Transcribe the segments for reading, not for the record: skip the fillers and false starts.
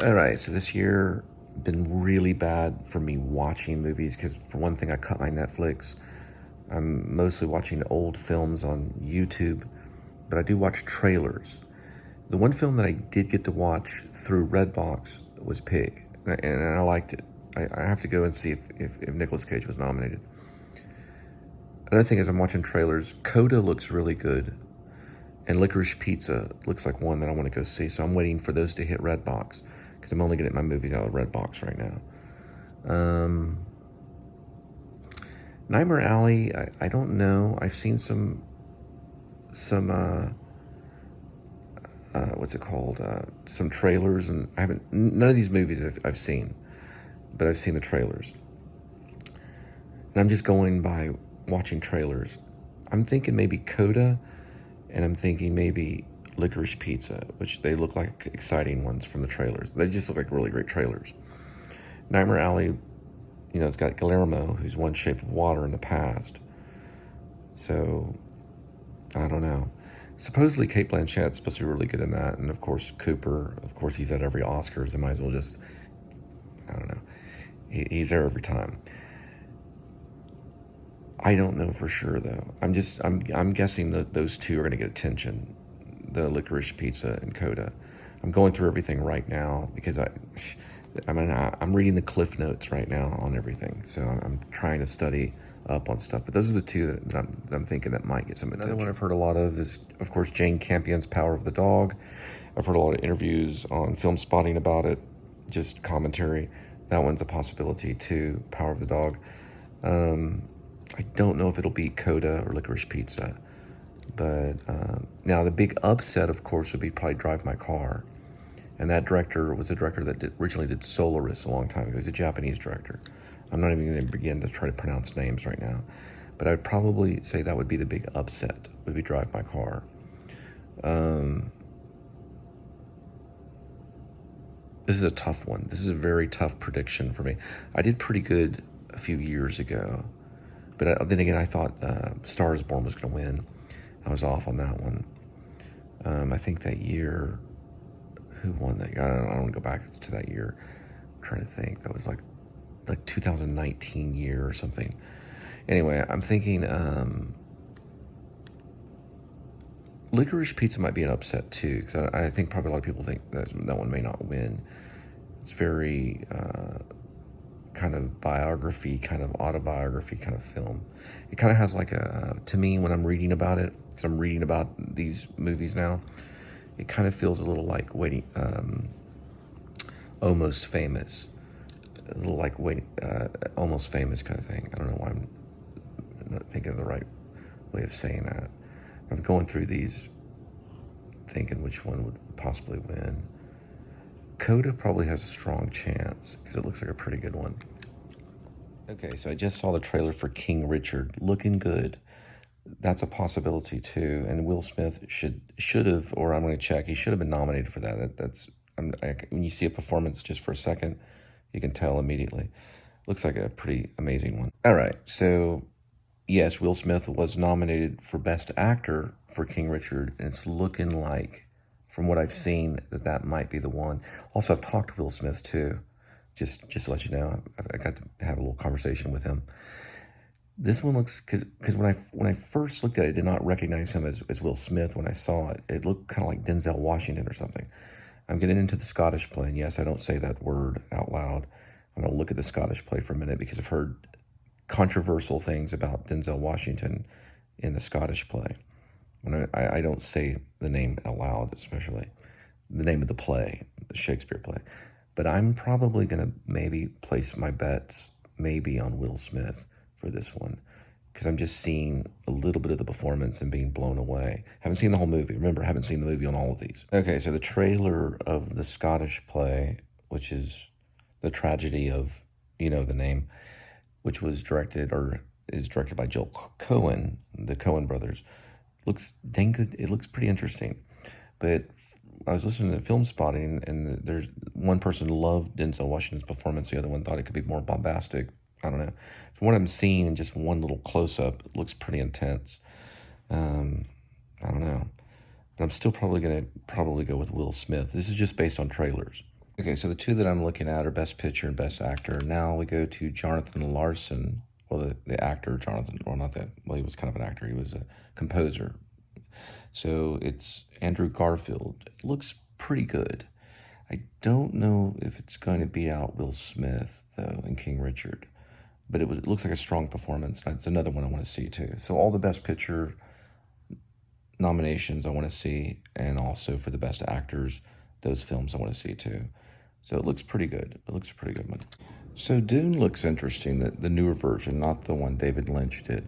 All right, so this year been really bad for me watching movies because, for one thing, I cut my Netflix. I'm mostly watching old films on YouTube, but I do watch trailers. The one film that I did get to watch through Redbox was Pig, and I liked it. I have to go and see if Nicolas Cage was nominated. Another thing is I'm watching trailers. Coda looks really good, and Licorice Pizza looks like one that I want to go see. So I'm waiting for those to hit Redbox because I'm only getting my movies out of Redbox right now. Nightmare Alley, I don't know. I've seen some what's it called? Some trailers, and I haven't. None of these movies I've seen, but I've seen the trailers, and I'm just going by watching trailers. I'm thinking maybe Coda, and I'm thinking maybe Licorice Pizza, which they look like exciting ones from the trailers. They just look like really great trailers. Nightmare Alley, it's got Guillermo, who's won Shape of Water in the past. So, I don't know. Supposedly Kate Blanchett's supposed to be really good in that, and of course Cooper. Of course he's at every Oscars. I might as well just, I don't know. He's there every time. I don't know for sure though. I'm guessing that those two are going to get attention. The Licorice Pizza and Coda. I'm going through everything right now because I'm reading the cliff notes right now on everything. So I'm trying to study up on stuff. But those are the two that I'm thinking that might get some attention. Another one I've heard a lot of is, of course, Jane Campion's Power of the Dog. I've heard a lot of interviews on Film Spotting about it, just commentary. That one's a possibility too, Power of the Dog. I don't know if it'll beat Coda or Licorice Pizza. But now the big upset, of course, would be probably Drive My Car. And that director was a director that originally did Solaris a long time ago. He's a Japanese director. I'm not even going to begin to try to pronounce names right now. But I would probably say that would be the big upset, would be Drive My Car. This is a tough one. This is a very tough prediction for me. I did pretty good a few years ago. But then again, I thought Star is Born was going to win. I was off on that one. I think that year, who won that year? I don't want to go back to that year. I'm trying to think. That was like 2019 year or something. Anyway, I'm thinking Licorice Pizza might be an upset too, because I think probably a lot of people think that one may not win. It's very kind of biography, kind of autobiography kind of film. It kind of has like to me, when I'm reading about it, because I'm reading about these movies now, it kind of feels a little like Almost Famous. A little like Almost Famous kind of thing. I don't know why I'm not thinking of the right way of saying that. I'm going through these thinking which one would possibly win. Coda probably has a strong chance because it looks like a pretty good one. Okay, so I just saw the trailer for King Richard. Looking good. That's a possibility too. And Will Smith should have, or I'm going to check, he should have been nominated for that. When you see a performance just for a second, you can tell immediately. Looks like a pretty amazing one. All right, so yes, Will Smith was nominated for Best Actor for King Richard, and it's looking like, from what I've seen, that might be the one. Also, I've talked to Will Smith too, just to let you know. I got to have a little conversation with him. This one looks, because when I first looked at it, I did not recognize him as Will Smith. When I saw it, it looked kind of like Denzel Washington or something. I'm getting into the Scottish play, and yes, I don't say that word out loud. I'm going to look at the Scottish play for a minute because I've heard controversial things about Denzel Washington in the Scottish play. When I don't say the name out loud, especially the name of the play, the Shakespeare play. But I'm probably going to maybe place my bets maybe on Will Smith for this one, because I'm just seeing a little bit of the performance and being blown away. Haven't seen the whole movie. Remember, I haven't seen the movie on all of these. Okay, so the trailer of the Scottish play, which is the tragedy of, the name, which was directed or is directed by Joel Cohen, the Coen brothers, looks dang good. It looks pretty interesting. But I was listening to Film Spotting, and there's one person loved Denzel Washington's performance. The other one thought it could be more bombastic. I don't know. From what I'm seeing in just one little close-up, it looks pretty intense. I don't know. But I'm still probably going to go with Will Smith. This is just based on trailers. Okay, so the two that I'm looking at are Best Picture and Best Actor. Now we go to Jonathan Larson. Well, the actor Jonathan, well, not that. Well, he was kind of an actor. He was a composer. So it's Andrew Garfield. It looks pretty good. I don't know if it's going to beat out Will Smith though in King Richard, but it looks like a strong performance. It's another one I want to see too. So all the Best Picture nominations I want to see, and also for the Best Actors, those films I want to see too. So it looks pretty good. It looks a pretty good one. So Dune looks interesting, the newer version, not the one David Lynch did.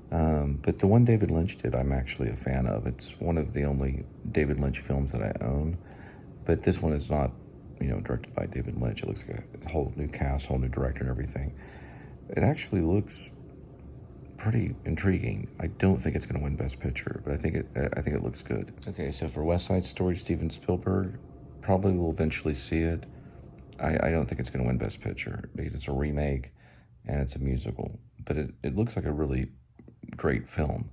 But the one David Lynch did, I'm actually a fan of. It's one of the only David Lynch films that I own. But this one is not, directed by David Lynch. It looks like a whole new cast, whole new director and everything. It actually looks pretty intriguing. I don't think it's going to win Best Picture, but I think it looks good. Okay, so for West Side Story, Steven Spielberg, probably will eventually see it. I don't think it's going to win Best Picture because it's a remake and it's a musical. But it looks like a really great film.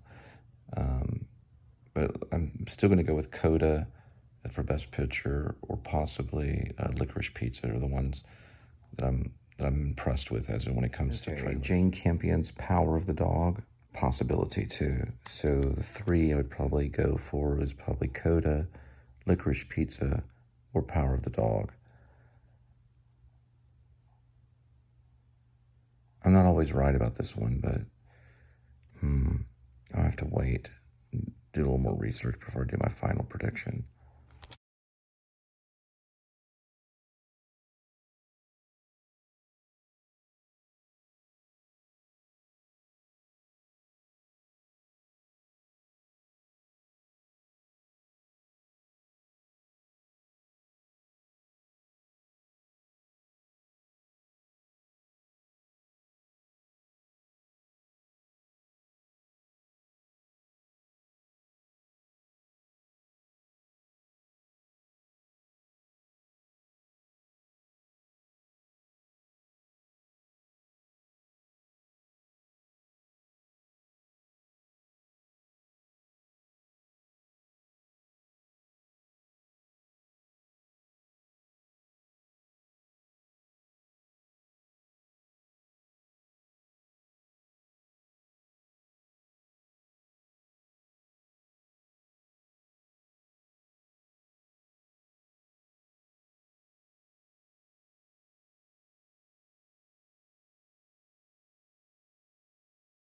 But I'm still going to go with Coda for Best Picture, or possibly Licorice Pizza, are the ones that I'm impressed with when it comes to trailers. Jane Campion's Power of the Dog, possibility too. So the three I would probably go for is probably Coda, Licorice Pizza, or Power of the Dog. I'm not always right about this one, but I'll have to wait, do a little more research before I do my final prediction.